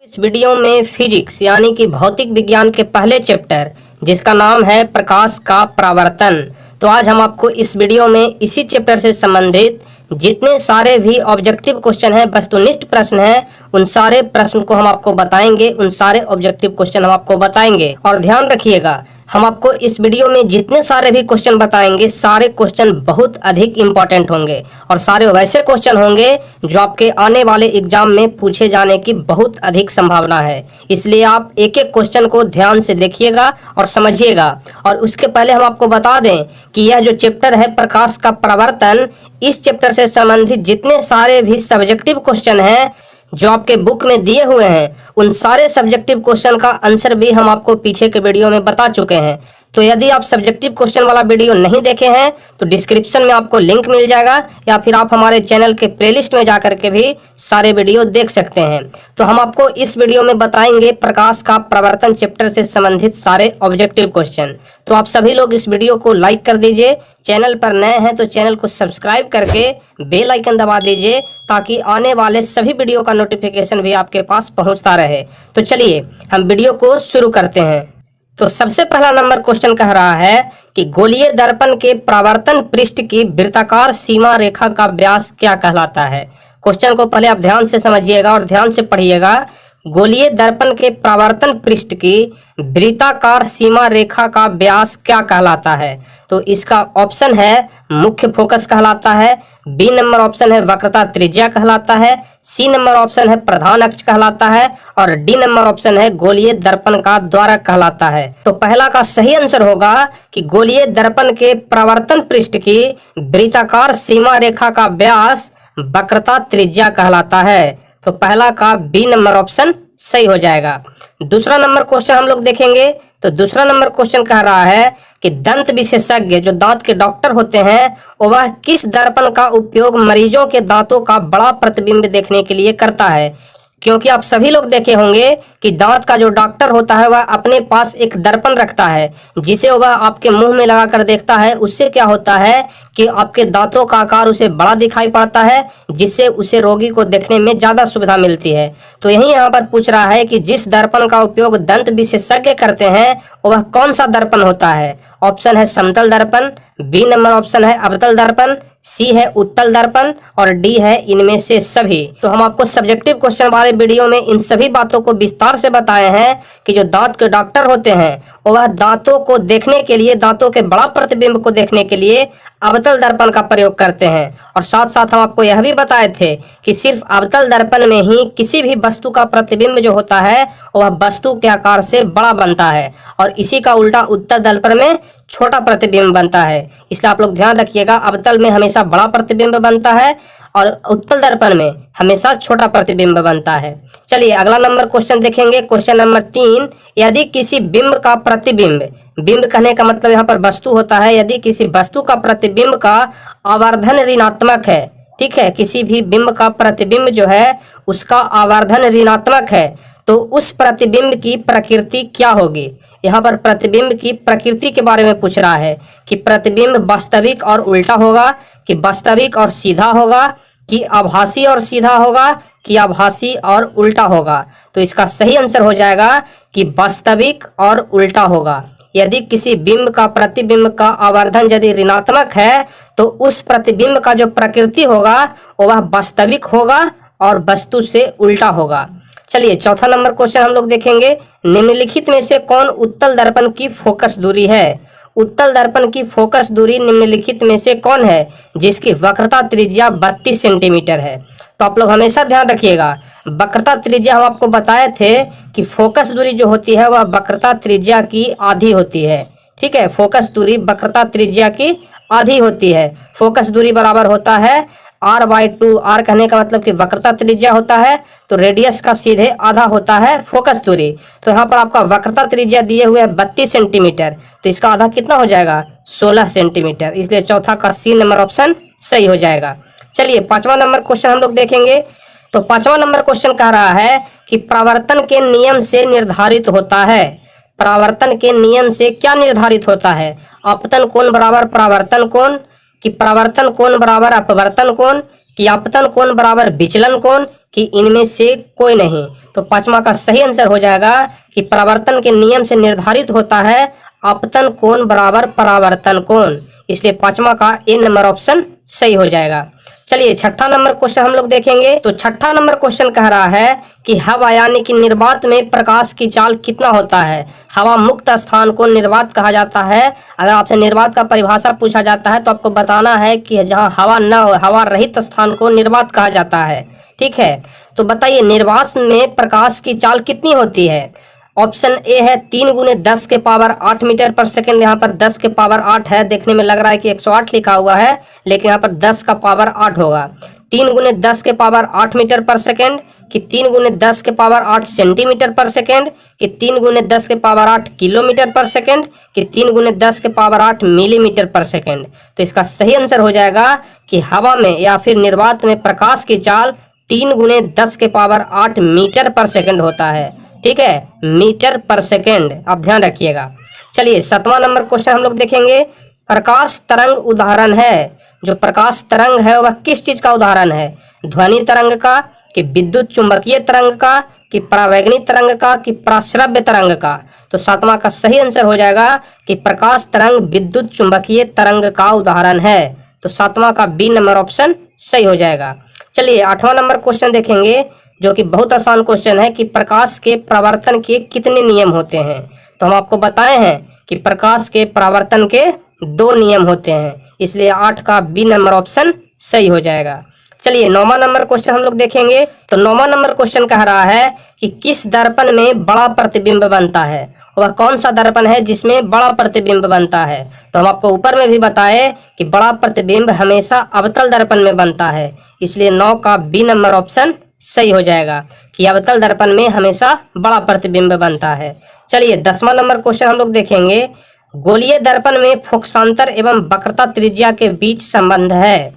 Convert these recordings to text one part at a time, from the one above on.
इस वीडियो में फिजिक्स यानी कि भौतिक विज्ञान के पहले चैप्टर जिसका नाम है प्रकाश का परावर्तन। तो आज हम आपको इस वीडियो में इसी चैप्टर से संबंधित जितने सारे भी ऑब्जेक्टिव क्वेश्चन हैं, वस्तुनिष्ठ प्रश्न हैं, उन सारे प्रश्न को हम आपको बताएंगे, उन सारे ऑब्जेक्टिव क्वेश्चन हम आपको बताएंगे। और ध्यान रखिएगा, हम आपको इस वीडियो में जितने सारे भी क्वेश्चन बताएंगे, सारे क्वेश्चन बहुत अधिक इंपॉर्टेंट होंगे और सारे वैसे क्वेश्चन होंगे जो आपके आने वाले एग्जाम में पूछे जाने की बहुत अधिक संभावना है। इसलिए आप एक एक क्वेश्चन को ध्यान से देखिएगा और समझिएगा। और उसके पहले हम आपको बता दें कि यह जो चैप्टर है प्रकाश का परावर्तन, इस चैप्टर से संबंधित जितने सारे भी सब्जेक्टिव क्वेश्चन हैं जो आपके बुक में दिए हुए हैं, उन सारे सब्जेक्टिव क्वेश्चन का आंसर भी हम आपको पीछे के वीडियो में बता चुके हैं। तो यदि आप सब्जेक्टिव क्वेश्चन वाला वीडियो नहीं देखे हैं तो डिस्क्रिप्शन में आपको लिंक मिल जाएगा, या फिर आप हमारे चैनल के प्लेलिस्ट में जाकर के भी सारे वीडियो देख सकते हैं। तो हम आपको इस वीडियो में बताएंगे प्रकाश का परावर्तन चैप्टर से संबंधित सारे ऑब्जेक्टिव क्वेश्चन। तो आप सभी लोग इस वीडियो को लाइक कर दीजिए, चैनल पर नए हैं तो चैनल को सब्सक्राइब करके बेल आइकन दबा दीजिए ताकि आने वाले सभी वीडियो का नोटिफिकेशन भी आपके पास पहुंचता रहे। तो चलिए हम वीडियो को शुरू करते हैं। तो सबसे पहला नंबर क्वेश्चन कह रहा है कि गोलीय दर्पण के परावर्तन पृष्ठ की वृत्ताकार सीमा रेखा का व्यास क्या कहलाता है। क्वेश्चन को पहले आप ध्यान से समझिएगा और ध्यान से पढ़िएगा। गोलीय दर्पण के परावर्तन पृष्ठ की वृत्ताकार सीमा रेखा का व्यास क्या कहलाता है। तो इसका ऑप्शन है मुख्य फोकस कहलाता है, बी नंबर ऑप्शन है वक्रता त्रिज्या कहलाता है, सी नंबर ऑप्शन है प्रधान अक्ष कहलाता है और डी नंबर ऑप्शन है गोलीय दर्पण का द्वारक कहलाता है। तो पहला का सही आंसर होगा कि गोलीय दर्पण के परावर्तन पृष्ठ की वृत्ताकार सीमा रेखा का व्यास वक्रता त्रिज्या कहलाता है। तो पहला का बी नंबर ऑप्शन सही हो जाएगा। दूसरा नंबर क्वेश्चन हम लोग देखेंगे। तो दूसरा नंबर क्वेश्चन कह रहा है कि दंत विशेषज्ञ जो दांत के डॉक्टर होते हैं वह किस दर्पण का उपयोग मरीजों के दांतों का बड़ा प्रतिबिंब देखने के लिए करता है। क्योंकि आप सभी लोग देखे होंगे कि दांत का जो डॉक्टर होता है वह अपने पास एक दर्पण रखता है जिसे वह आपके मुंह में लगा कर देखता है। उससे क्या होता है कि आपके दांतों का आकार उसे बड़ा दिखाई पड़ता है, जिससे उसे रोगी को देखने में ज्यादा सुविधा मिलती है। तो यही यहाँ पर पूछ रहा है कि जिस दर्पण का उपयोग दंत विशेषज्ञ करते हैं वह कौन सा दर्पण होता है। ऑप्शन है समतल दर्पण, बी नंबर ऑप्शन है अवतल दर्पण, सी है उत्तल दर्पण और डी है इनमें से सभी। तो हम आपको सब्जेक्टिव क्वेश्चन वाले वीडियो में इन सभी बातों को विस्तार से बताए हैं कि जो दांत के डॉक्टर होते हैं वह दांतों को देखने के लिए, दांतों के बड़ा प्रतिबिंब को देखने के लिए अवतल दर्पण का प्रयोग करते हैं। और साथ साथ हम आपको यह भी बताए थे कि सिर्फ अवतल दर्पण में ही किसी भी वस्तु का प्रतिबिंब जो होता है वह वस्तु के आकार से बड़ा बनता है और इसी का उल्टा उत्तल दर्पण में छोटा प्रतिबिंब बनता है। इसलिए आप लोग ध्यान रखिएगा, अवतल में हमेशा बड़ा प्रतिबिंब बनता है और उत्तल दर्पण में हमेशा छोटा प्रतिबिंब बनता है। चलिए अगला नंबर क्वेश्चन देखेंगे। क्वेश्चन नंबर 3, यदि किसी बिंब का प्रतिबिंब, बिंब कहने का मतलब यहाँ पर वस्तु होता है, यदि किसी वस्तु का प्रतिबिंब का आवर्धन ऋणात्मक है, ठीक है, किसी भी बिंब का प्रतिबिंब जो है उसका आवर्धन ऋणात्मक है, तो उस प्रतिबिंब की प्रकृति क्या होगी। यहाँ पर प्रतिबिंब की प्रकृति के बारे में पूछ रहा है कि प्रतिबिंब वास्तविक और उल्टा होगा, कि वास्तविक और सीधा होगा, कि आभासी और सीधा होगा, कि आभासी और उल्टा होगा। तो इसका सही आंसर हो जाएगा कि वास्तविक और उल्टा होगा। यदि किसी बिंब का प्रतिबिंब का आवर्धन यदि ऋणात्मक है तो उस प्रतिबिंब का जो प्रकृति होगा वह वास्तविक होगा और वस्तु से उल्टा होगा। चलिए चौथा नंबर क्वेश्चन हम लोग देखेंगे। निम्नलिखित में से कौन उत्तल दर्पण की फोकस दूरी है। उत्तल दर्पण की फोकस दूरी निम्नलिखित में से कौन है जिसकी वक्रता त्रिज्या 32 सेंटीमीटर है। तो आप लोग हमेशा ध्यान रखिएगा, वक्रता त्रिज्या हम आपको बताए थे कि फोकस दूरी जो होती है वह वक्रता त्रिज्या की आधी होती है। ठीक है, फोकस दूरी वक्रता त्रिज्या की आधी होती है। फोकस दूरी बराबर होता है r/2। r कहने का मतलब कि वक्रता त्रिज्या होता है, तो रेडियस का सीधे आधा होता है फोकस दूरी। तो यहाँ पर आपका वक्रता त्रिज्या दिए हुए है 32 सेंटीमीटर, तो इसका आधा कितना हो जाएगा 16 सेंटीमीटर। इसलिए चौथा का सी नंबर ऑप्शन सही हो जाएगा। चलिए पांचवा नंबर क्वेश्चन हम लोग देखेंगे। तो पांचवा नंबर क्वेश्चन कह रहा है कि परावर्तन के नियम से निर्धारित होता है। परावर्तन के नियम से क्या निर्धारित होता है। अपतन कोण बराबर परावर्तन कोण, कि परावर्तन कोण बराबर अपवर्तन कोण, कि आपतन कोण बराबर विचलन कोण, कि इनमें से कोई नहीं। तो पांचवा का सही आंसर हो जाएगा कि परावर्तन के नियम से निर्धारित होता है अपतन कोण बराबर परावर्तन कोण, इसलिए पांचवा का ए नंबर ऑप्शन सही हो जाएगा। चलिए छठा नंबर क्वेश्चन हम लोग देखेंगे। तो छठा नंबर क्वेश्चन कह रहा है कि हवा यानी कि निर्वात में प्रकाश की चाल कितना होता है। हवा मुक्त स्थान को निर्वात कहा जाता है। अगर आपसे निर्वात का परिभाषा पूछा जाता है तो आपको बताना है कि जहां हवा न हो, हवा रहित स्थान को निर्वात कहा जाता है। ठीक है, तो बताइए निर्वात में प्रकाश की चाल कितनी होती है। ऑप्शन ए है 3 × 10 के पावर 8 मीटर पर सेकंड। यहाँ पर 10 के पावर 8 है, देखने में लग रहा है कि 108 लिखा हुआ है, लेकिन यहाँ पर 10 का पावर 8 होगा। 3 × 10 के पावर 8 मीटर पर सेकंड, कि 3 × 10 के पावर 8 सेंटीमीटर पर सेकंड, कि 3 × 10 के पावर 8 किलोमीटर पर सेकंड, कि 3 × 10 के पावर 8 मिलीमीटर पर सेकंड। तो इसका सही आंसर हो जाएगा कि हवा में या फिर निर्वात में प्रकाश की चाल 3 × 10 के पावर 8 मीटर पर सेकंड होता है। ठीक है, मीटर पर सेकंड, आप ध्यान रखिएगा। चलिए सातवां नंबर क्वेश्चन हम लोग देखेंगे। प्रकाश तरंग उदाहरण है, जो प्रकाश तरंग है वह किस चीज का उदाहरण है। ध्वनि तरंग का, कि विद्युत चुंबकीय तरंग का, कि परावैगनी तरंग का, कि पराश्रव्य तरंग का। तो सातवां का सही आंसर हो जाएगा कि प्रकाश तरंग विद्युत चुंबकीय तरंग का उदाहरण है। तो सातवां का बी नंबर ऑप्शन सही हो जाएगा। चलिए आठवां नंबर क्वेश्चन देखेंगे, जो कि बहुत आसान क्वेश्चन है कि प्रकाश के परावर्तन के कितने नियम होते हैं। तो हम आपको बताए हैं कि प्रकाश के परावर्तन के 2 नियम होते हैं, इसलिए 8 का बी नंबर ऑप्शन सही हो जाएगा। चलिए 9वां नंबर क्वेश्चन हम लोग देखेंगे। तो 9वां नंबर क्वेश्चन कह रहा है कि किस दर्पण में बड़ा प्रतिबिंब बनता है। वह कौन सा दर्पण है जिसमें बड़ा प्रतिबिंब बनता है। तो हम आपको ऊपर में भी बताए कि बड़ा प्रतिबिंब हमेशा अवतल दर्पण में बनता है, इसलिए 9 का बी नंबर ऑप्शन सही हो जाएगा कि अवतल दर्पण में हमेशा बड़ा प्रतिबिंब बनता है। चलिए 10वां नंबर क्वेश्चन हम लोग देखेंगे। गोलीय दर्पण में फोकसांतर एवं वक्रता त्रिज्या के बीच संबंध है।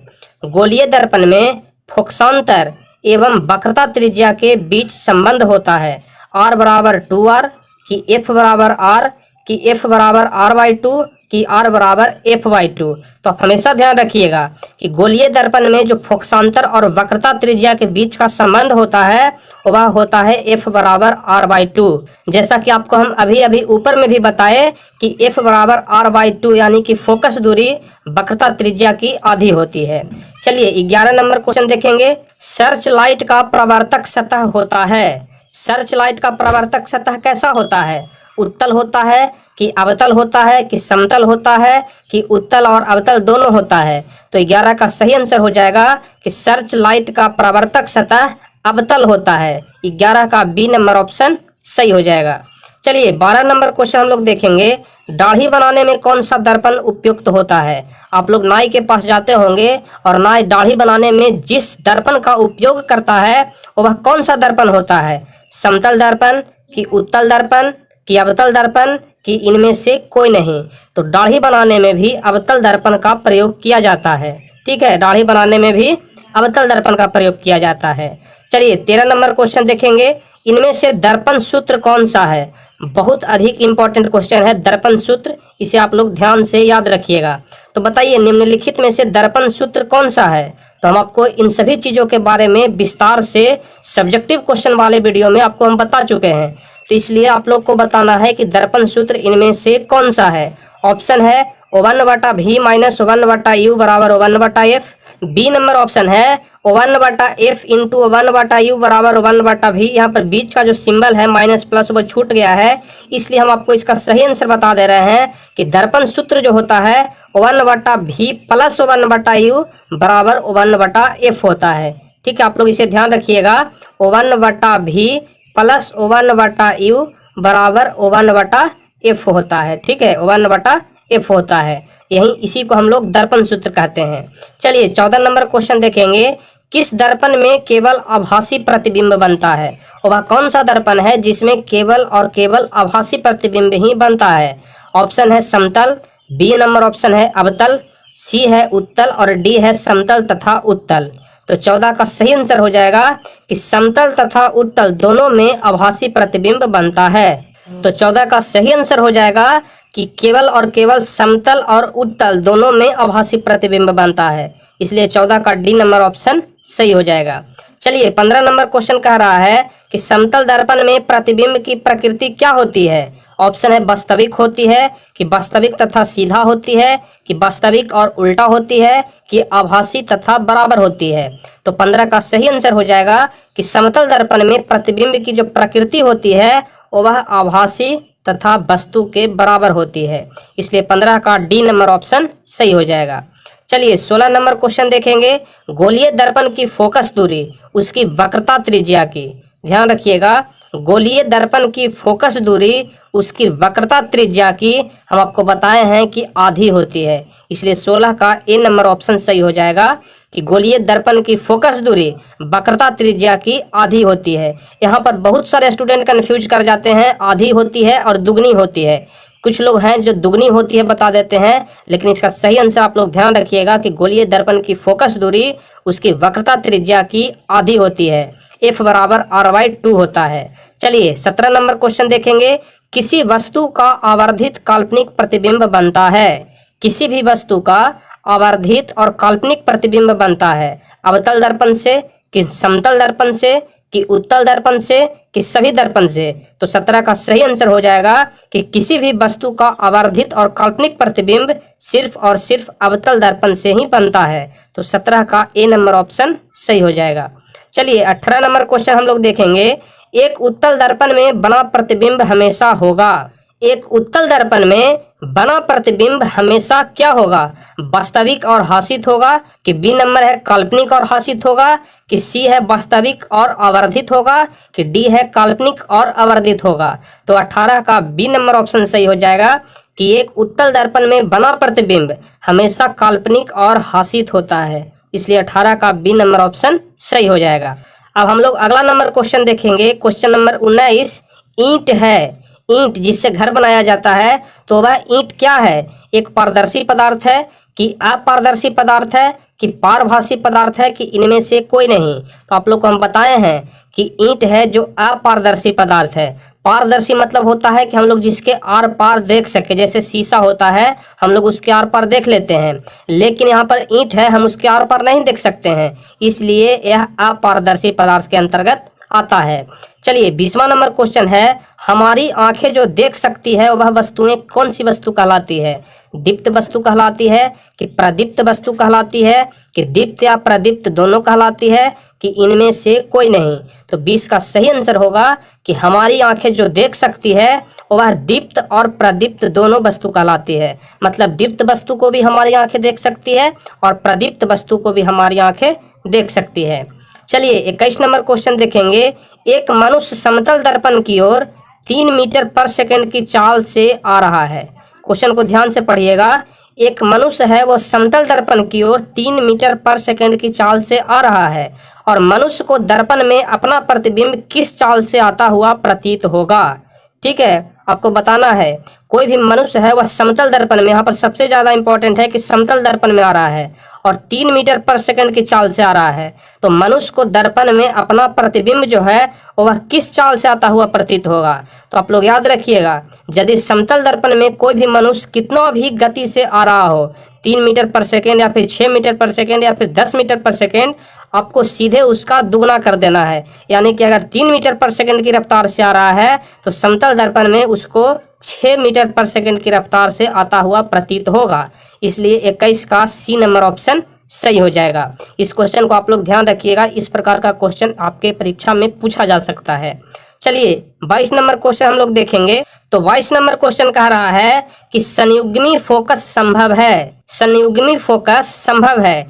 गोलीय दर्पण में फोकसांतर एवं वक्रता त्रिज्या के बीच संबंध होता है। R बराबर 2R, कि F बराबर R, कि F बराबर R/2, कि R बराबर F/2। तो आप हमेशा ध्यान रखिएगा कि गोलीय दर्पण में जो फोकसांतर और वक्रता त्रिज्या के बीच का संबंध होता है वह होता है F बराबर R/2। जैसा कि आपको हम अभी अभी ऊपर में भी बताए कि F बराबर R/2 यानी कि फोकस दूरी वक्रता त्रिज्या की आधी होती है। चलिए 11 नंबर क्वेश्चन देखेंगे। सर्च लाइट का परावर्तक सतह होता है। सर्च लाइट का परावर्तक सतह कैसा होता है। उत्तल होता है, कि अवतल होता है, कि समतल होता है, कि उत्तल और अवतल दोनों होता है। तो 11 का सही आंसर हो जाएगा कि सर्च लाइट का परावर्तक सतह अवतल होता है। 11 का बी नंबर ऑप्शन सही हो जाएगा। चलिए 12 नंबर क्वेश्चन हम लोग देखेंगे। दाढ़ी बनाने में कौन सा दर्पण उपयुक्त होता है। आप लोग नाई के पास जाते होंगे और नाई दाढ़ी बनाने में जिस दर्पण का उपयोग करता है वह कौन सा दर्पण होता है। समतल दर्पण, कि उत्तल दर्पण, कि अवतल दर्पण, कि इनमें से कोई नहीं। तो दाढ़ी बनाने में भी अवतल दर्पण का प्रयोग किया जाता है। ठीक है, दाढ़ी बनाने में भी अवतल दर्पण का प्रयोग किया जाता है। चलिए 13 नंबर क्वेश्चन देखेंगे। इनमें से दर्पण सूत्र कौन सा है। बहुत अधिक इंपॉर्टेंट क्वेश्चन है दर्पण सूत्र, इसे आप लोग ध्यान से याद रखिएगा। तो बताइए निम्नलिखित में से दर्पण सूत्र कौन सा है। तो हम आपको इन सभी चीज़ों के बारे में विस्तार से सब्जेक्टिव क्वेश्चन वाले वीडियो में आपको हम बता चुके हैं, तो इसलिए आप लोग को बताना है कि दर्पण सूत्र इनमें से कौन सा है। ऑप्शन है 1/v माइनस 1/u बराबर 1/f। बी नंबर ऑप्शन है 1/f इंटू 1/u बराबर 1/v। यहाँ पर बीच का जो सिंबल है माइनस प्लस वो छूट गया है, इसलिए हम आपको इसका सही आंसर बता दे रहे हैं कि दर्पण सूत्र जो होता है 1/v प्लस 1/u बराबर 1/f होता है। ठीक है, आप लोग इसे ध्यान रखिएगा। 1/v प्लस 1/u बराबर 1/f होता है। ठीक है, 1/f होता है, यही इसी को हम लोग दर्पण सूत्र कहते हैं। चलिए 14 नंबर क्वेश्चन देखेंगे। किस दर्पण में केवल आभासी प्रतिबिंब बनता है। वह कौन सा दर्पण है जिसमें केवल और केवल आभासी प्रतिबिंब ही बनता है। ऑप्शन है समतल, बी नंबर ऑप्शन है अवतल, सी है उत्तल और डी है समतल तथा उत्तल। तो 14 का सही आंसर हो जाएगा कि समतल तथा उत्तल दोनों में आभासी प्रतिबिंब बनता है। तो 14 का सही आंसर हो जाएगा कि केवल और केवल समतल और उत्तल दोनों में आभासी प्रतिबिंब बनता है, इसलिए 14 का डी नंबर ऑप्शन सही हो जाएगा। चलिए 15 नंबर क्वेश्चन कह रहा है कि समतल दर्पण में प्रतिबिंब की प्रकृति क्या होती है। ऑप्शन है वास्तविक होती है, कि वास्तविक तथा सीधा होती है, कि वास्तविक और उल्टा होती है, कि आभासी तथा बराबर होती है। तो 15 का सही आंसर हो जाएगा कि समतल दर्पण में प्रतिबिंब की जो प्रकृति होती है वह आभासी तथा वस्तु के बराबर होती है। इसलिए 15 का डी नंबर ऑप्शन सही हो जाएगा। चलिए 16 नंबर क्वेश्चन देखेंगे। गोलीय दर्पण की फोकस दूरी उसकी वक्रता त्रिज्या की, ध्यान रखिएगा, गोलीय दर्पण की फोकस दूरी उसकी वक्रता त्रिज्या की हम आपको बताए हैं कि आधी होती है। इसलिए 16 का ए नंबर ऑप्शन सही हो जाएगा कि गोलीय दर्पण की फोकस दूरी वक्रता त्रिज्या की आधी होती है। यहाँ पर बहुत सारे स्टूडेंट कंफ्यूज कर जाते हैं, आधी होती है और दुगनी होती है। कुछ लोग हैं जो दुगनी होती है बता देते हैं, लेकिन इसका सही आंसर आप लोग ध्यान रखिएगा कि गोलीय दर्पण की फोकस दूरी उसकी वक्रता त्रिज्या की आधी होती है। F बराबर R/2 होता है। चलिए 17 नंबर क्वेश्चन देखेंगे। किसी वस्तु का आवर्धित काल्पनिक प्रतिबिंब बनता है। किसी भी वस्तु का आवर्धित और काल्पनिक प्रतिबिंब बनता है अवतल दर्पण से, कि समतल दर्पण से, कि उत्तल दर्पण से, कि सभी दर्पण से। तो 17 का सही आंसर हो जाएगा कि किसी भी वस्तु का आवर्धित और काल्पनिक प्रतिबिंब सिर्फ और सिर्फ अवतल दर्पण से ही बनता है। तो 17 का ए नंबर ऑप्शन सही हो जाएगा। चलिए 18 नंबर क्वेश्चन हम लोग देखेंगे। एक उत्तल दर्पण में बना प्रतिबिंब हमेशा होगा। एक उत्तल दर्पण में बना प्रतिबिंब हमेशा क्या होगा, वास्तविक और हासित होगा, कि बी नंबर है काल्पनिक और हासित होगा, कि सी है वास्तविक और आवर्धित होगा, कि डी है काल्पनिक और आवर्धित होगा। तो 18 का बी नंबर ऑप्शन सही हो जाएगा कि एक उत्तल दर्पण में बना प्रतिबिंब हमेशा काल्पनिक और हासित होता है। इसलिए 18 का बी नंबर ऑप्शन सही हो जाएगा। अब हम लोग अगला नंबर क्वेश्चन देखेंगे। Question number 19। ईंट है। ईंट जिससे घर बनाया जाता है, तो वह ईंट क्या है, एक पारदर्शी पदार्थ है, कि अपारदर्शी पदार्थ है, कि पारभासी पदार्थ है, कि इनमें से कोई नहीं। तो आप लोग को हम बताए हैं कि ईंट है जो अपारदर्शी पदार्थ है। पारदर्शी मतलब होता है कि हम लोग जिसके आर पार देख सके, जैसे शीशा होता है हम लोग उसके आर पार देख लेते हैं, लेकिन यहाँ पर ईंट है हम उसके आर पार नहीं देख सकते हैं, इसलिए यह अपारदर्शी पदार्थ के अंतर्गत आता है। चलिए 20वां नंबर क्वेश्चन है। हमारी आंखें जो देख सकती है वह वस्तुएं कौन सी वस्तु कहलाती है, दीप्त वस्तु कहलाती है, कि प्रदीप्त वस्तु कहलाती है, कि दीप्त या प्रदीप्त दोनों कहलाती है, कि इनमें से कोई नहीं। तो 20 का सही आंसर होगा कि हमारी आंखें जो देख सकती है वह दीप्त और प्रदीप्त दोनों वस्तु कहलाती है। मतलब दीप्त वस्तु को भी हमारी आंखें देख सकती है और प्रदीप्त वस्तु को भी हमारी आंखें देख सकती है। चलिए 21 नंबर क्वेश्चन देखेंगे। एक मनुष्य समतल दर्पण की ओर 3 मीटर पर सेकंड की चाल से आ रहा है। क्वेश्चन को ध्यान से पढ़िएगा। एक मनुष्य है वो समतल दर्पण की ओर 3 मीटर पर सेकंड की चाल से आ रहा है और मनुष्य को दर्पण में अपना प्रतिबिंब किस चाल से आता हुआ प्रतीत होगा। ठीक है, आपको बताना है कोई भी मनुष्य है वह समतल दर्पण में, यहाँ पर सबसे ज्यादा इंपॉर्टेंट है कि समतल दर्पण में आ रहा है और 3 मीटर पर सेकंड की चाल से आ रहा है। तो मनुष्य को दर्पण में अपना प्रतिबिंब जो है वह किस चाल से आता हुआ प्रतीत होगा। तो आप लोग याद रखिएगा, यदि समतल दर्पण में कोई भी मनुष्य कितना भी गति से आ रहा हो, 3 मीटर पर सेकेंड या फिर 6 मीटर पर सेकेंड या फिर 10 मीटर पर सेकेंड, आपको सीधे उसका दुगना कर देना है। यानी कि अगर 3 मीटर पर सेकेंड की रफ्तार से आ रहा है तो समतल दर्पण में उसको 6 मीटर पर सेकेंड की रफ्तार से आता हुआ प्रतीत होगा। इसलिए 21 का सी नंबर ऑप्शन सही हो जाएगा। इस क्वेश्चन को आप लोग ध्यान रखिएगा, इस प्रकार का क्वेश्चन आपके परीक्षा में पूछा जा सकता है। चलिए 22 नंबर क्वेश्चन हम लोग देखेंगे। तो 22 नंबर क्वेश्चन कह रहा है कि संयुग्मी फोकस संभव है। संयुग्मी फोकस संभव है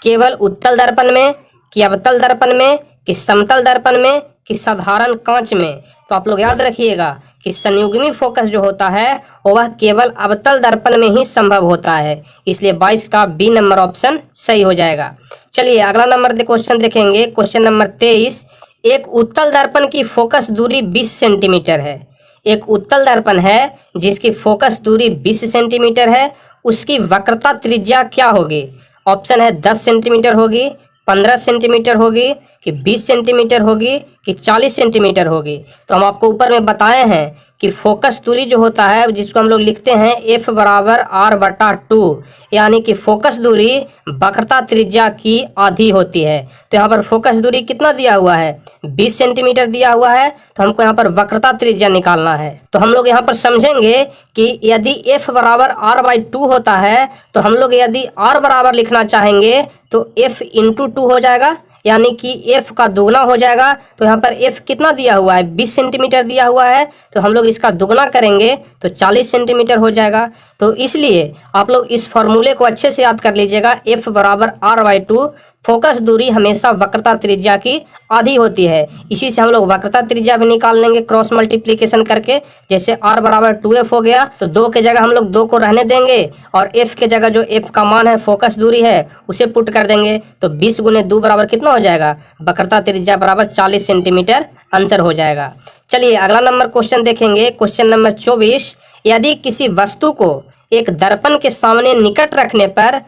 केवल उत्तल दर्पण में, कि अवतल दर्पण में, कि समतल दर्पण में, कि साधारण कांच में। तो आप लोग याद रखिएगा कि संयुग्मी फोकस जो होता है वह केवल अवतल दर्पण में ही संभव होता है। इसलिए 22 का बी नंबर ऑप्शन सही हो जाएगा। चलिए अगला नंबर क्वेश्चन देखेंगे। Question number 23। एक उत्तल दर्पण की फोकस दूरी 20 सेंटीमीटर है। एक उत्तल दर्पण है जिसकी फोकस दूरी 20 सेंटीमीटर है, उसकी वक्रता त्रिज्या क्या होगी। ऑप्शन है 10 सेंटीमीटर होगी, 15 सेंटीमीटर होगी, कि 20 सेंटीमीटर होगी कि 40 सेंटीमीटर होगी। तो हम आपको ऊपर में बताए हैं कि फोकस दूरी जो होता है जिसको हम लोग लिखते हैं F बराबर R/2, यानी कि फोकस दूरी वक्रता त्रिज्या की आधी होती है। तो यहाँ पर फोकस दूरी कितना दिया हुआ है, 20 सेंटीमीटर दिया हुआ है। तो हमको यहाँ पर वक्रता त्रिज्या निकालना है। तो हम लोग यहाँ पर समझेंगे कि यदि F बराबर R/2 होता है तो हम लोग यदि R बराबर लिखना चाहेंगे तो F × 2 हो जाएगा, यानी कि F का दुगना हो जाएगा। तो यहाँ पर F कितना दिया हुआ है, 20 सेंटीमीटर दिया हुआ है। तो हम लोग इसका दुगना करेंगे तो 40 सेंटीमीटर हो जाएगा। तो इसलिए आप लोग इस फॉर्मूले को अच्छे से याद कर लीजिएगा, F बराबर R/2। फोकस दूरी हमेशा वक्रता त्रिज्या की आधी होती है। इसी से हम लोग वक्रता त्रिज्या भी निकाल लेंगे क्रॉस मल्टीप्लिकेशन करके। जैसे R बराबर 2F हो गया तो 2 के जगह हम लोग 2 को रहने देंगे और F के जगह जो F का मान है फोकस दूरी है उसे पुट कर देंगे। तो 20 × 2 बराबर कितना हो जाएगा, वक्रता त्रिज्या बराबर 40 सेंटीमीटर आंसर हो जाएगा। चलिए अगला नंबर क्वेश्चन देखेंगे, क्वेश्चन नंबर 24। यदि किसी वस्तु को एक दर्पण के सामने निकट रखने पर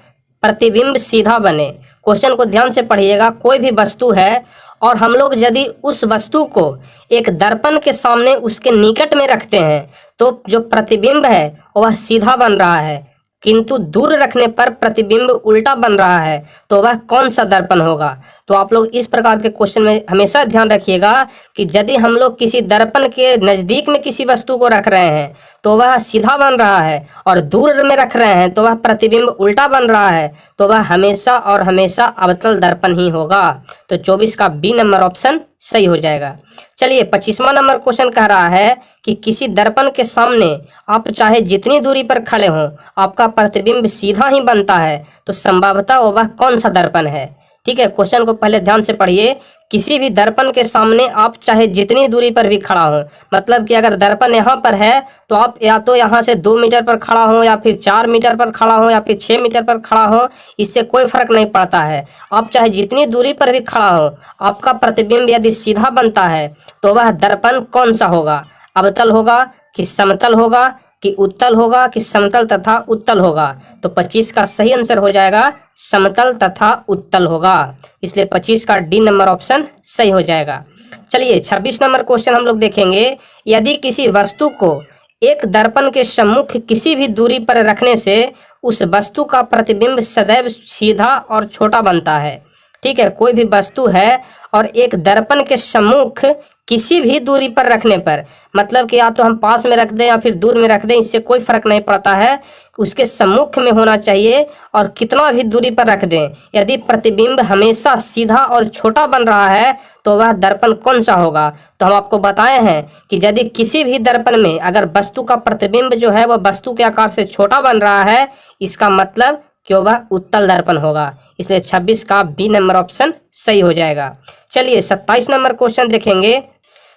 प्रतिबिंब सीधा बने। क्वेश्चन को ध्यान से पढ़िएगा। कोई भी वस्तु है और हम लोग यदि उस वस्तु को एक दर्पण के सामने उसके निकट में रखते हैं तो जो प्रतिबिंब है वह सीधा बन रहा है, किंतु दूर रखने पर प्रतिबिंब उल्टा बन रहा है, तो वह कौन सा दर्पण होगा। तो आप लोग इस प्रकार के क्वेश्चन में हमेशा ध्यान रखिएगा कि यदि हम लोग किसी दर्पण के नज़दीक में किसी वस्तु को रख रहे हैं तो वह सीधा बन रहा है और दूर में रख रहे हैं तो वह प्रतिबिंब उल्टा बन रहा है, तो वह हमेशा और हमेशा अवतल दर्पण ही होगा। तो 24 का बी नंबर ऑप्शन सही हो जाएगा। चलिए 25वां नंबर क्वेश्चन कह रहा है कि किसी दर्पण के सामने आप चाहे जितनी दूरी पर खड़े हों आपका प्रतिबिंब सीधा ही बनता है, तो संभवतः वह कौन सा दर्पण है। ठीक है, क्वेश्चन को पहले ध्यान से पढ़िए। किसी भी दर्पण के सामने आप चाहे जितनी दूरी पर भी खड़ा हो, मतलब कि अगर दर्पण यहाँ पर है तो आप या तो यहाँ से 2 मीटर पर खड़ा हो या फिर 4 मीटर पर खड़ा हो या फिर 6 मीटर पर खड़ा हो, इससे कोई फर्क नहीं पड़ता है। आप चाहे जितनी दूरी पर भी खड़ा हो आपका प्रतिबिंब यदि सीधा बनता है तो वह दर्पण कौन सा होगा, अवतल होगा कि समतल होगा कि उत्तल होगा कि समतल तथा उत्तल होगा। तो 25 का सही आंसर हो जाएगा समतल तथा उत्तल होगा, इसलिए 25 का डी नंबर ऑप्शन सही हो जाएगा। चलिए 26 नंबर क्वेश्चन हम लोग देखेंगे। यदि किसी वस्तु को एक दर्पण के सम्मुख किसी भी दूरी पर रखने से उस वस्तु का प्रतिबिंब सदैव सीधा और छोटा बनता है। ठीक है, कोई भी वस्तु है और एक दर्पण के सम्मुख किसी भी दूरी पर रखने पर, मतलब कि या तो हम पास में रख दें या फिर दूर में रख दें, इससे कोई फर्क नहीं पड़ता है, उसके सम्मुख में होना चाहिए और कितना भी दूरी पर रख दें, यदि प्रतिबिंब हमेशा सीधा और छोटा बन रहा है तो वह दर्पण कौन सा होगा। तो हम आपको बताए हैं कि यदि किसी भी दर्पण में अगर वस्तु का प्रतिबिंब जो है वह वस्तु के आकार से छोटा बन रहा है, इसका मतलब कि वह उत्तल दर्पण होगा, इसलिए 26 का बी नंबर ऑप्शन सही हो जाएगा। चलिए 27 नंबर क्वेश्चन देखेंगे।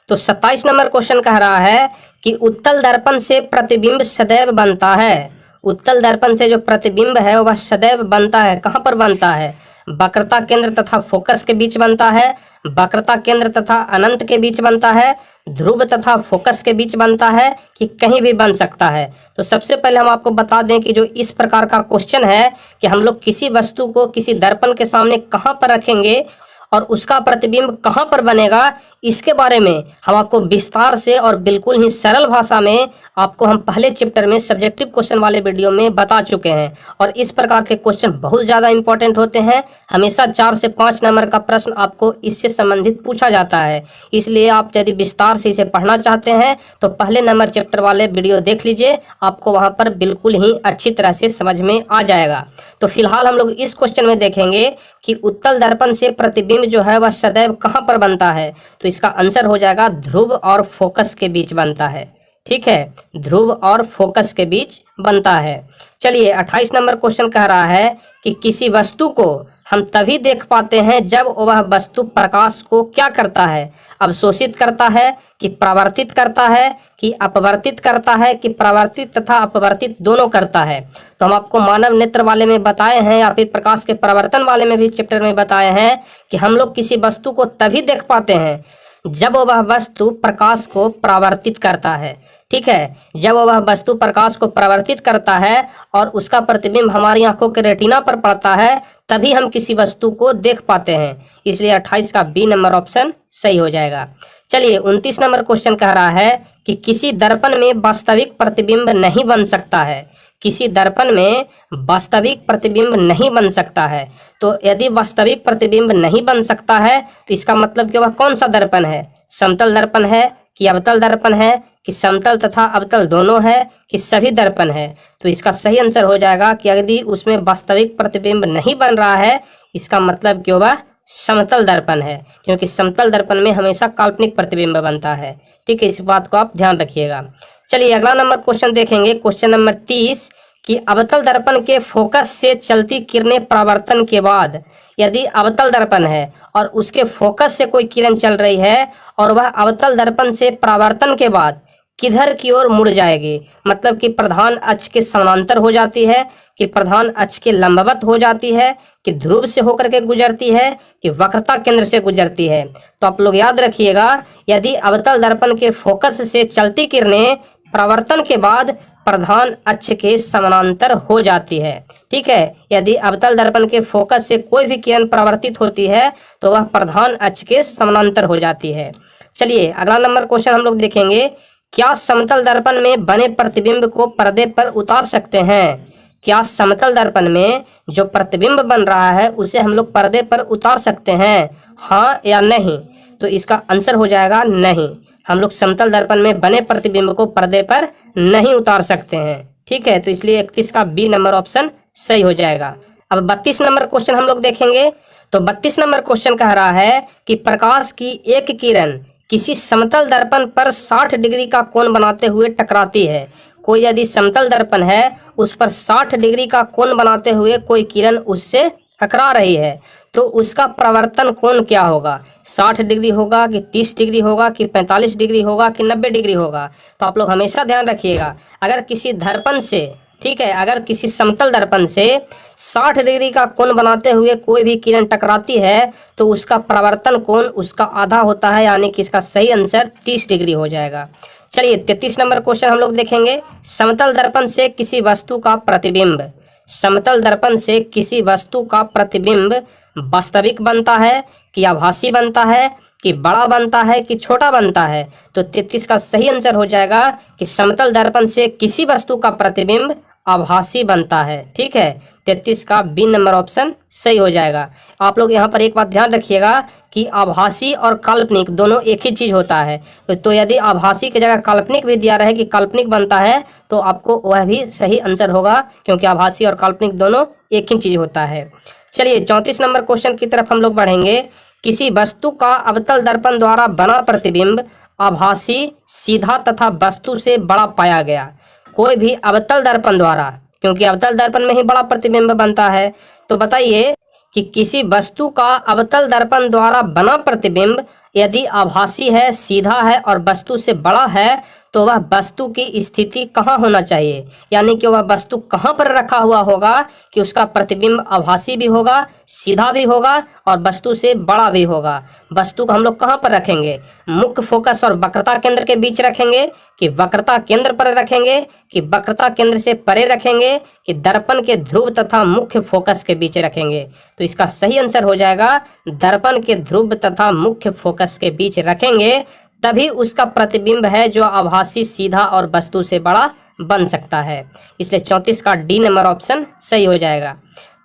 तो 27 नंबर क्वेश्चन कह रहा है कि उत्तल दर्पण से प्रतिबिंब सदैव बनता है। उत्तल दर्पण से जो प्रतिबिंब है वह सदैव बनता है, कहाँ पर बनता है, वक्रता केंद्र तथा फोकस के बीच बनता है, वक्रता केंद्र तथा अनंत के बीच बनता है, ध्रुव तथा फोकस के बीच बनता है, कि कहीं भी बन सकता है। तो सबसे पहले हम आपको बता दें कि जो इस प्रकार का क्वेश्चन है कि हम लोग किसी वस्तु को किसी दर्पण के सामने कहाँ पर रखेंगे और उसका प्रतिबिंब कहाँ पर बनेगा, इसके बारे में हम आपको विस्तार से और बिल्कुल ही सरल भाषा में आपको हम पहले चैप्टर में सब्जेक्टिव क्वेश्चन वाले वीडियो में बता चुके हैं। और इस प्रकार के क्वेश्चन बहुत ज़्यादा इंपॉर्टेंट होते हैं, हमेशा 4 से 5 नंबर का प्रश्न आपको इससे संबंधित पूछा जाता है। इसलिए आप यदि विस्तार से इसे पढ़ना चाहते हैं तो पहले नंबर चैप्टर वाले वीडियो देख लीजिए, आपको वहाँ पर बिल्कुल ही अच्छी तरह से समझ में आ जाएगा। तो फिलहाल हम लोग इस क्वेश्चन में देखेंगे कि उत्तल दर्पण से प्रतिबिंब जो है वह सदैव कहाँ पर बनता है। तो इसका आंसर हो जाएगा ध्रुव और फोकस के बीच बनता है। ठीक है, ध्रुव और फोकस के बीच बनता है। चलिए 28 नंबर क्वेश्चन कह रहा है कि किसी वस्तु को हम तभी देख पाते हैं जब वह वस्तु प्रकाश को क्या करता है, अवशोषित करता है कि परावर्तित करता है कि अपवर्तित करता है कि परावर्तित तथा अपवर्तित दोनों करता है। तो हम आपको मानव नेत्र वाले में बताए हैं या फिर प्रकाश के परावर्तन वाले में भी चैप्टर में बताए हैं कि हम लोग किसी वस्तु को तभी देख पाते हैं जब वह वस्तु प्रकाश को परावर्तित करता है। ठीक है, जब वह वस्तु प्रकाश को परावर्तित करता है और उसका प्रतिबिंब हमारी आंखों के रेटिना पर पड़ता है, तभी हम किसी वस्तु को देख पाते हैं। इसलिए 28 का बी नंबर ऑप्शन सही हो जाएगा। चलिए 29 नंबर क्वेश्चन कह रहा है कि किसी दर्पण में वास्तविक प्रतिबिंब नहीं बन सकता है। किसी दर्पण में वास्तविक प्रतिबिंब नहीं बन सकता है। तो यदि वास्तविक प्रतिबिंब नहीं बन सकता है तो इसका मतलब कि वह कौन सा दर्पण है? समतल दर्पण है कि अवतल दर्पण है कि समतल तथा अवतल दोनों है कि सभी दर्पण है? तो इसका सही आंसर हो जाएगा कि यदि उसमें वास्तविक प्रतिबिंब नहीं बन रहा है, इसका मतलब कि वह समतल दर्पण है, क्योंकि समतल दर्पण में हमेशा काल्पनिक प्रतिबिंब बनता है। ठीक है, इस बात को आप ध्यान रखिएगा। चलिए अगला नंबर क्वेश्चन देखेंगे, क्वेश्चन नंबर 30 कि अवतल दर्पण के फोकस से चलती किरणें परावर्तन के बाद, यदि अवतल दर्पण है और उसके फोकस से कोई किरण चल रही है और वह अवतल दर्पण से परावर्तन के बाद किधर की ओर मुड़ जाएगी, मतलब कि प्रधान अक्ष के समानांतर हो जाती है, कि प्रधान अक्ष के लंबवत हो जाती है, कि ध्रुव से होकर के गुजरती है, कि वक्रता केंद्र से गुजरती है। तो आप लोग याद रखिएगा, यदि अवतल दर्पण के फोकस से चलती किरणें परावर्तन के बाद प्रधान अक्ष के समानांतर हो जाती है। ठीक है, यदि अवतल दर्पण के फोकस से कोई भी किरण परावर्तित होती है तो वह प्रधान अक्ष के समानांतर हो जाती है। चलिए अगला नंबर क्वेश्चन हम लोग देखेंगे, क्या समतल दर्पण में बने प्रतिबिंब को पर्दे पर उतार सकते हैं? क्या समतल दर्पण में जो प्रतिबिंब बन रहा है उसे हम लोग पर्दे पर उतार सकते हैं, हाँ या नहीं? तो इसका आंसर हो जाएगा नहीं। हम लोग समतल दर्पण में बने प्रतिबिंब को पर्दे पर नहीं उतार सकते हैं। ठीक है, तो इसलिए 31 का बी नंबर ऑप्शन सही हो जाएगा। अब 32 नंबर क्वेश्चन हम लोग देखेंगे। तो 32 नंबर क्वेश्चन कह रहा है कि प्रकाश की एक किरण किसी समतल दर्पण पर 60 डिग्री का कोण बनाते हुए टकराती है। कोई यदि समतल दर्पण है उस पर 60 डिग्री का कोण बनाते हुए कोई किरण उससे टकरा रही है, तो उसका परावर्तन कोण क्या होगा? 60 डिग्री होगा कि 30 डिग्री होगा कि 45 डिग्री होगा कि 90 डिग्री होगा? तो आप लोग हमेशा ध्यान रखिएगा, अगर किसी दर्पण से, ठीक है, अगर किसी समतल दर्पण से 60 डिग्री का कोण बनाते हुए कोई भी किरण टकराती है तो उसका परावर्तन कोण उसका आधा होता है, यानी कि इसका सही आंसर 30 डिग्री हो जाएगा। चलिए 33 नंबर क्वेश्चन हम लोग देखेंगे, समतल दर्पण से किसी वस्तु का प्रतिबिंब, समतल दर्पण से किसी वस्तु का प्रतिबिंब वास्तविक बनता है कि आभासी बनता है कि बड़ा बनता है कि छोटा बनता है? तो 33 का सही आंसर हो जाएगा कि समतल दर्पण से किसी वस्तु का प्रतिबिंब आभासी बनता है। ठीक है, 33 का बी नंबर ऑप्शन सही हो जाएगा। आप लोग यहाँ पर एक बात ध्यान रखिएगा कि आभासी और काल्पनिक दोनों एक ही चीज होता है। तो यदि आभासी की जगह काल्पनिक भी दिया रहे कि काल्पनिक बनता है तो आपको वह भी सही आंसर होगा, क्योंकि आभासी और काल्पनिक दोनों एक ही चीज होता है। चलिए 34 नंबर क्वेश्चन की तरफ हम लोग बढ़ेंगे। किसी वस्तु का अवतल दर्पण द्वारा बना प्रतिबिंब आभासी, सीधा तथा वस्तु से बड़ा पाया गया। कोई भी अवतल दर्पण द्वारा, क्योंकि अवतल दर्पण में ही बड़ा प्रतिबिंब बनता है, तो बताइए कि किसी वस्तु का अवतल दर्पण द्वारा बना प्रतिबिंब यदि आभासी है, सीधा है और वस्तु से बड़ा है तो वह वस्तु की स्थिति कहाँ होना चाहिए, यानी कि वह वस्तु कहाँ पर रखा हुआ होगा कि उसका प्रतिबिंब आभासी भी होगा, सीधा भी होगा और वस्तु से बड़ा भी होगा? वस्तु को हम लोग कहाँ पर रखेंगे? मुख्य फोकस और वक्रता केंद्र के बीच रखेंगे कि वक्रता केंद्र पर रखेंगे कि वक्रता केंद्र से परे रखेंगे कि दर्पण के ध्रुव तथा मुख्य फोकस के बीच रखेंगे? तो इसका सही आंसर हो जाएगा दर्पण के ध्रुव तथा मुख्य फोकस के बीच रखेंगे, तभी उसका प्रतिबिंब है जो आभासी, सीधा और वस्तु से बड़ा बन सकता है। इसलिए 34 का डी नंबर ऑप्शन सही हो जाएगा।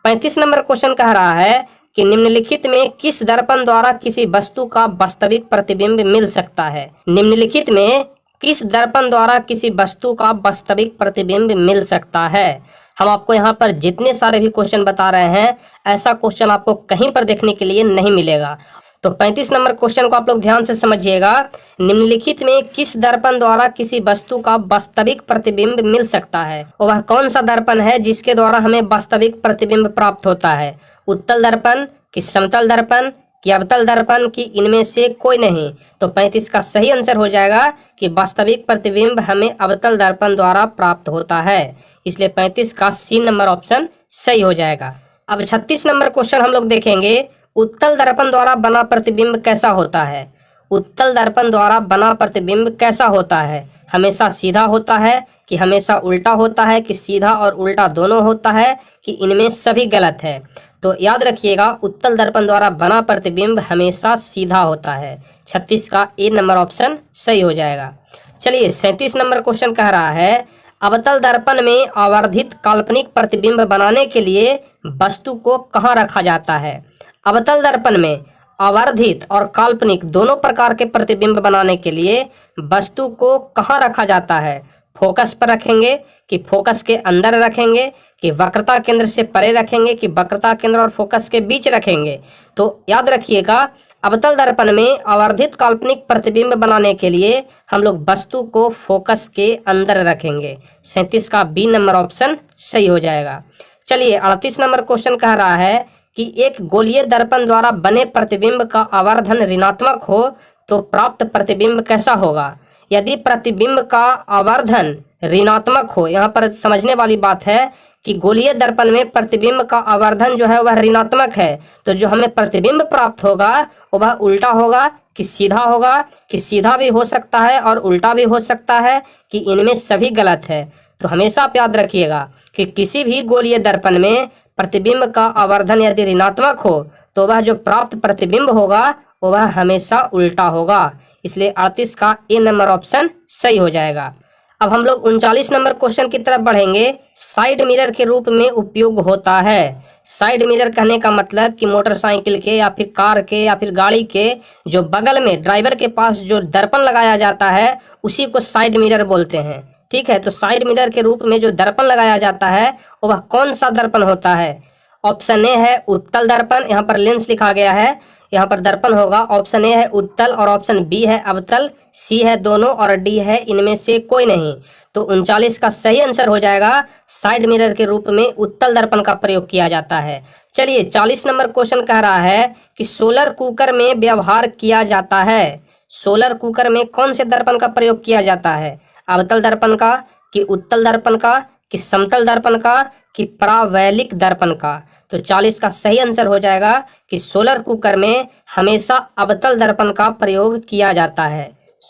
35 नंबर क्वेश्चन कह रहा है कि निम्नलिखित में किस दर्पण द्वारा किसी वस्तु का वास्तविक प्रतिबिंब मिल सकता है? निम्नलिखित में किस दर्पण द्वारा किसी वस्तु का वास्तविक प्रतिबिंब मिल सकता है? हम आपको यहाँ पर जितने सारे भी क्वेश्चन बता रहे हैं, ऐसा क्वेश्चन आपको कहीं पर देखने के लिए नहीं मिलेगा। तो 35 नंबर क्वेश्चन को आप लोग ध्यान से समझिएगा। निम्नलिखित में किस दर्पण द्वारा किसी वस्तु का वास्तविक प्रतिबिंब मिल सकता है? वह कौन सा दर्पण है जिसके द्वारा हमें वास्तविक प्रतिबिंब प्राप्त होता है? उत्तल दर्पण कि समतल दर्पण कि अवतल दर्पण कि इनमें से कोई नहीं? तो 35 का सही आंसर हो जाएगा कि वास्तविक प्रतिबिंब हमें अवतल दर्पण द्वारा प्राप्त होता है। इसलिए 35 का सी नंबर ऑप्शन सही हो जाएगा। अब 36 नंबर क्वेश्चन हम लोग देखेंगे, उत्तल दर्पण द्वारा बना प्रतिबिंब कैसा होता है? उत्तल दर्पण द्वारा बना प्रतिबिंब कैसा होता है? हमेशा सीधा होता है कि हमेशा उल्टा होता है कि सीधा और उल्टा दोनों होता है कि इनमें सभी गलत है? तो याद रखिएगा, उत्तल दर्पण द्वारा बना प्रतिबिंब हमेशा सीधा होता है। 36 का ए नंबर ऑप्शन सही हो जाएगा। चलिए 37 नंबर क्वेश्चन कह रहा है, अवतल दर्पण में आवर्धित काल्पनिक प्रतिबिंब बनाने के लिए वस्तु को कहाँ रखा जाता है? अवतल दर्पण में आवर्धित और काल्पनिक दोनों प्रकार के प्रतिबिंब बनाने के लिए वस्तु को कहाँ रखा जाता है? फोकस पर रखेंगे कि फोकस के अंदर रखेंगे कि वक्रता केंद्र से परे रखेंगे कि वक्रता केंद्र और फोकस के बीच रखेंगे? तो याद रखिएगा, अवतल दर्पण में आवर्धित काल्पनिक प्रतिबिंब बनाने के लिए हम लोग वस्तु को फोकस के अंदर रखेंगे। 37 का बी नंबर ऑप्शन सही हो जाएगा। चलिए 38 नंबर क्वेश्चन कह रहा है कि एक गोलीय दर्पण द्वारा बने प्रतिबिंब का आवर्धन ऋणात्मक हो तो प्राप्त प्रतिबिंब कैसा होगा? यदि प्रतिबिंब का आवर्धन ऋणात्मक हो, यहाँ पर समझने वाली बात है कि गोलीय दर्पण में प्रतिबिंब का आवर्धन जो है वह ऋणात्मक है, तो जो हमें प्रतिबिंब प्राप्त होगा वह उल्टा होगा कि सीधा होगा कि सीधा भी हो सकता है और उल्टा भी हो सकता है कि इनमें सभी गलत है। तो हमेशा आप याद रखिएगा कि किसी भी गोलीय दर्पण में प्रतिबिंब का आवर्धन यदि ऋणात्मक हो तो वह जो प्राप्त प्रतिबिंब होगा वह हमेशा उल्टा होगा। इसलिए 38 का ए नंबर ऑप्शन सही हो जाएगा। अब हम लोग 39 नंबर क्वेश्चन की तरफ बढ़ेंगे। साइड मिरर के रूप में उपयोग होता है। साइड मिरर कहने का मतलब कि मोटरसाइकिल के या फिर कार के या फिर गाड़ी के जो बगल में ड्राइवर के पास जो दर्पण लगाया जाता है उसी को साइड मिरर बोलते हैं। ठीक है, तो साइड मिरर के रूप में जो दर्पण लगाया जाता है वह कौन सा दर्पण होता है? ऑप्शन ए है उत्तल दर्पण, यहाँ पर लेंस लिखा गया है, यहाँ पर दर्पण होगा। ऑप्शन ए है उत्तल और ऑप्शन बी है अवतल, सी है दोनों और डी है इनमें से कोई नहीं। तो 39 का सही आंसर हो जाएगा, साइड मिरर के रूप में उत्तल दर्पण का प्रयोग किया जाता है। चलिए 40 नंबर क्वेश्चन कह रहा है कि सोलर कुकर में व्यवहार किया जाता है। सोलर कुकर में कौन से दर्पण का प्रयोग किया जाता है? अवतल दर्पण का कि उत्तल दर्पण का कि समतल दर्पण का कि परावैलिक दर्पण का? तो 40 का सही आंसर हो जाएगा कि सोलर कुकर में हमेशा अवतल दर्पण का प्रयोग किया जाता है।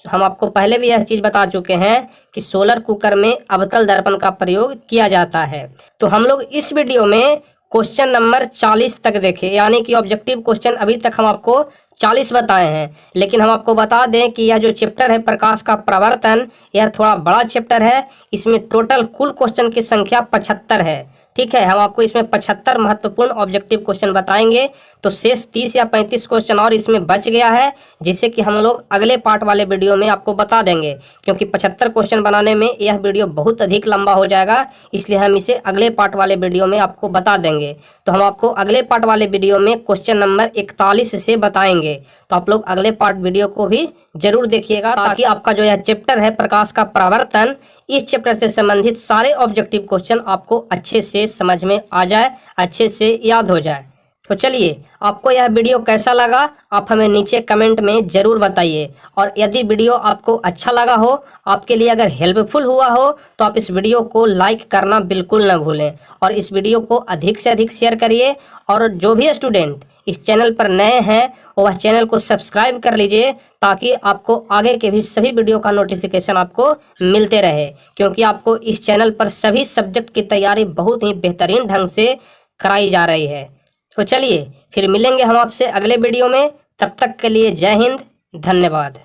हम आपको पहले भी यह चीज बता चुके हैं कि सोलर कुकर में अवतल दर्पण का प्रयोग किया जाता है। तो हम लोग इस वीडियो में क्वेश्चन नंबर 40 तक देखे, यानी कि ऑब्जेक्टिव क्वेश्चन अभी तक हम आपको 40 बताए हैं। लेकिन हम आपको बता दें कि यह जो चैप्टर है प्रकाश का प्रवर्तन, यह थोड़ा बड़ा चैप्टर है। इसमें टोटल कुल क्वेश्चन की संख्या 75 है। ठीक है, हम आपको इसमें 75 महत्वपूर्ण ऑब्जेक्टिव क्वेश्चन बताएंगे। तो शेष 30 या 35 क्वेश्चन और इसमें बच गया है, जिससे कि हम लोग अगले पार्ट वाले वीडियो में आपको बता देंगे। क्योंकि 75 क्वेश्चन बनाने में यह वीडियो बहुत अधिक लंबा हो जाएगा, इसलिए हम इसे अगले पार्ट वाले वीडियो में आपको बता देंगे। तो हम आपको अगले पार्ट वाले वीडियो में क्वेश्चन नंबर 41 से बताएंगे। तो आप लोग अगले पार्ट वीडियो को भी जरूर देखिएगा, ताकि आपका जो यह चैप्टर है प्रकाश का प्रवर्तन, इस चैप्टर से संबंधित सारे ऑब्जेक्टिव क्वेश्चन आपको अच्छे से समझ में आ जाए, अच्छे से याद हो जाए। तो चलिए, आपको यह वीडियो कैसा लगा आप हमें नीचे कमेंट में जरूर बताइए। और यदि वीडियो आपको अच्छा लगा हो, आपके लिए अगर हेल्पफुल हुआ हो, तो आप इस वीडियो को लाइक करना बिल्कुल न भूलें और इस वीडियो को अधिक से अधिक शेयर करिए। और जो भी स्टूडेंट इस चैनल पर नए हैं वह चैनल को सब्सक्राइब कर लीजिए, ताकि आपको आगे के भी सभी वीडियो का नोटिफिकेशन आपको मिलते रहे। क्योंकि आपको इस चैनल पर सभी सब्जेक्ट की तैयारी बहुत ही बेहतरीन ढंग से कराई जा रही है। तो चलिए फिर मिलेंगे हम आपसे अगले वीडियो में। तब तक के लिए जय हिंद, धन्यवाद।